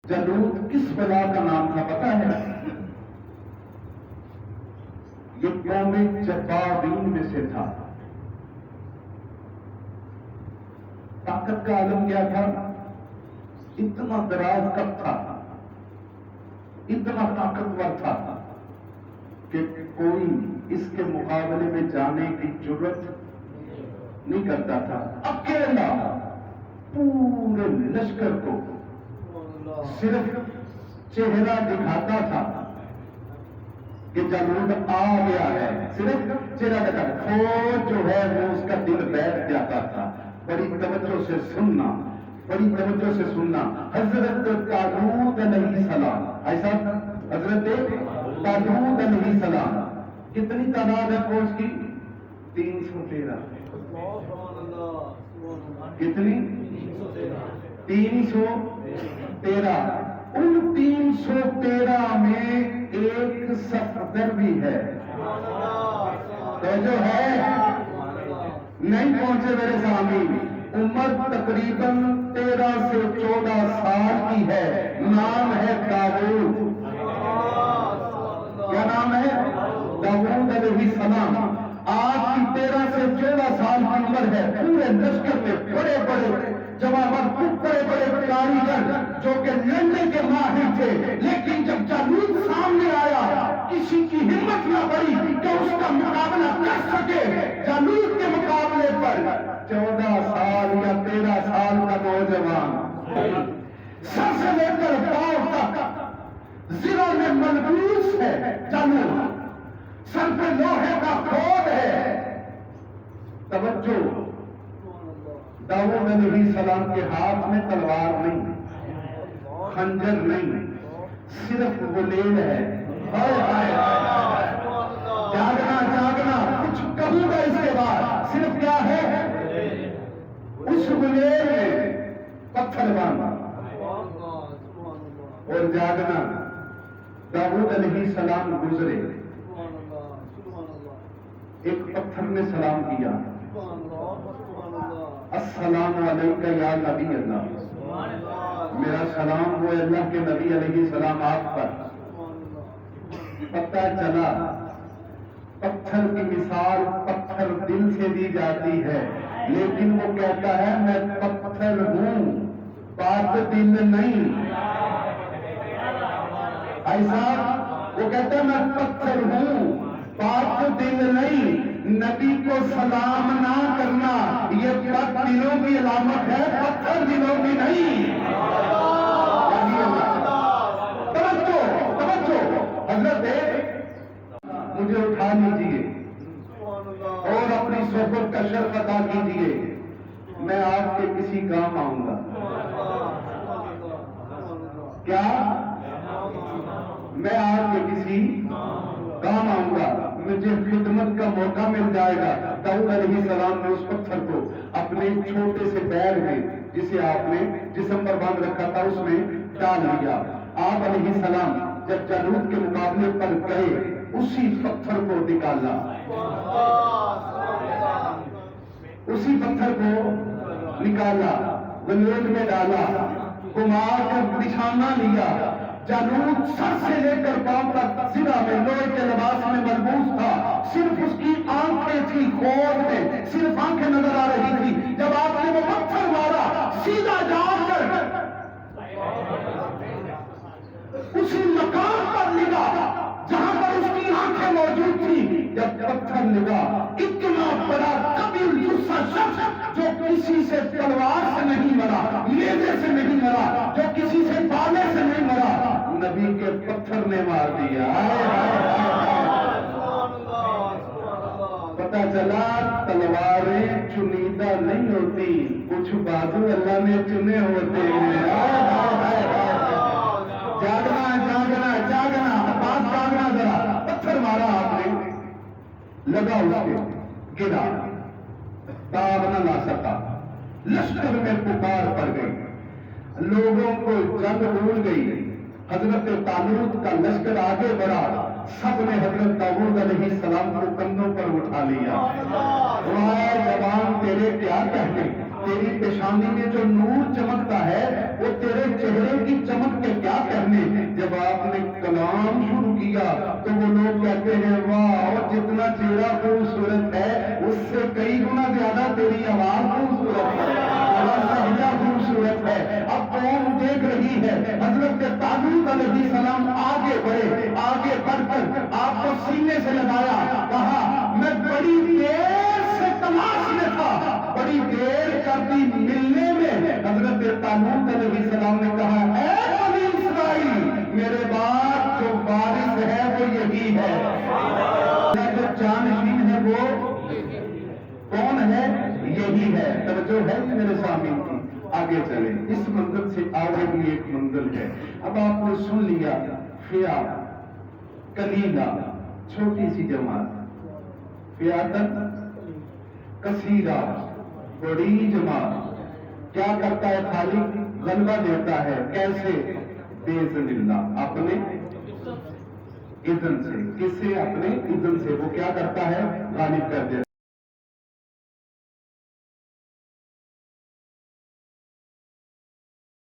जलूत किस बला का नाम था पता है? ये कौम जब्बारीन में से था। ताकत का आलम क्या था? इतना दराज कद था, इतना ताकतवर था कि कोई इसके मुकाबले में जाने की जुर्रत नहीं करता था। अकेला पूरे लश्कर को सिर्फ चेहरा दिखाता था कि जालूद आ गया है, सिर्फ चेहरा दिखा, फौज जो है वो उसका दिल बैठ जाता था। बड़ी तवज्जो से सुनना, बड़ी तवज्जो से सुनना। हजरत तालूत अलैहिस्सलाम, ऐसा हजरत तालूत अलैहिस्सलाम, कितनी तादाद है फौज की? 313। कितनी? 313। उन 313 में एक सफदर भी है, तो जो है नहीं पहुंचे मेरे सामने। उम्र तकरीबन 13 से 14 साल की है। नाम है दाऊद। क्या नाम है? दाऊद अलैहिस्सलाम। आज की 13 से 14 साल की उम्र है। पूरे लश्कर में बड़े बड़े जवान, बड़े बड़े कारीगर जो कि लड़ने के माहिर थे, लेकिन जब जालूद सामने आया किसी की हिम्मत न पड़ी कि उसका मुकाबला कर सके। जालूद के मुकाबले पर 14 साल या 13 साल का नौजवान सर से लेकर पांव तक जिरा में मलबूस है। जालूद सर पे लोहे का खोद है। तवज्जो, दाऊद अलैहिस्सलाम के हाथ में तलवार नहीं, खंजर नहीं, सिर्फ गुलेल है। जागना जागना, कुछ कहूंगा इसके बाद। सिर्फ क्या है? उस गुलेल में पत्थर बांधा और जागना। दाऊद अलैहिस्सलाम गुजरे, एक पत्थर ने सलाम किया, अस्सलामु अलैका या नबी अल्लाह। मेरा सलाम हो अल्लाह के नबी अलैहिस्सलाम आप पर। पता चला पत्थर की मिसाल पत्थर दिल से दी जाती है, लेकिन वो कहता है मैं पत्थर हूं, बात दिल नहीं। ऐसा वो कहता है मैं पत्थर हूं, बात दिल नहीं। नबी को सलाम ना करना ये पत्थर दिलों की अलामत है, पत्थर दिलों की नहीं। तवज्जो तवज्जो, हजरत मुझे उठा लीजिए और अपनी सोहबत का शर्फ अदा कीजिए, मैं आपके किसी काम आऊंगा। क्या? मैं आपके किसी काम आऊंगा, मुझे खिदमत का मौका मिल जाएगा। दाऊद अलैहिस्सलाम ने उस पत्थर को अपने छोटे से पैर में, जिसे आपने जिस्म पर बांध रखा था, उसमें डाल दिया। आप अलैहिस्सलाम जब जालूद के मुकाबले पर गए, उसी पत्थर को निकाला, उसी पत्थर को निकाला, गुलेल में डाला, घुमा कर निशाना लिया। जालूद सर से लेकर पांव तक जिरा में लोहे के लिबास में मलबूस था। सिर्फ उसकी आंखें थी खोद में, सिर्फ आंखें नजर आ रही थी। जब आपने वो पत्थर मारा, सीधा जाकर उसी मकान पर लगा जहां पर उसकी आंखें मौजूद थी। जब पत्थर लगा, इतना बड़ा कबील गुस्सा शख्स जो किसी से तलवार से नहीं मरा, नेज़े से नहीं मरा, जो किसी से बाले से नहीं मरा, नबी के पत्थर ने मार दिया। पता चला तलवारें चुनीदा नहीं होती, कुछ बाजू अल्लाह ने चुने होते हैं। जागना जागना जागना, पास जागना जरा। पत्थर मारा आपने, लगा उसके, गिरा, ताब न ला सका। लश्कर में पुकार पड़ गई, लोगों को जंग भूल गई। हजरत तालूत का लश्कर आगे बढ़ा, सबने हजरत दाऊद अलैहिस्सलाम को कंधों पर उठा लिया। जवान तेरे क्या कहने, तेरी पेशानी में जो नूर चमकता है वो तेरे चेहरे की चमक के کہتے ہیں واہ، اور جتنا چہرہ خوبصورت ہے اس سے کئی گنا زیادہ تیری آواز خوبصورت ہے، تیرا لہجہ خوبصورت ہے۔ اب قوم دیکھ رہی ہے، حضرت طالوت علیہ السلام آگے بڑھے، آگے بڑھ کر آپ کو سینے سے لگایا، کہا میں بڑی دیر سے تلاش میں تھا، بڑی دیر کرتی ملنے میں۔ حضرت طالوت علیہ السلام نے کہا اے بنی اسرائیل، میرے بعد جو وارث ہے وہ یہی ہے، جو جانشین ہے وہ کون ہے؟ یہی ہے۔ توجہ ہے میرے سامنے کی؟ آگے چلیں، اس منزل سے آگے بھی ایک منزل ہے۔ اب آپ نے سن لیا فیا قلیلہ، چھوٹی سی جماعت، فیاتن کثیرہ، بڑی جماعت۔ کیا کرتا ہے خالق؟ غلبہ دیتا ہے، کیسے؟ باذن اللہ، اپنے اذن سے۔ کس سے؟ اپنے اذن سے۔ وہ کیا کرتا ہے؟ غالب کر دیتا ہے۔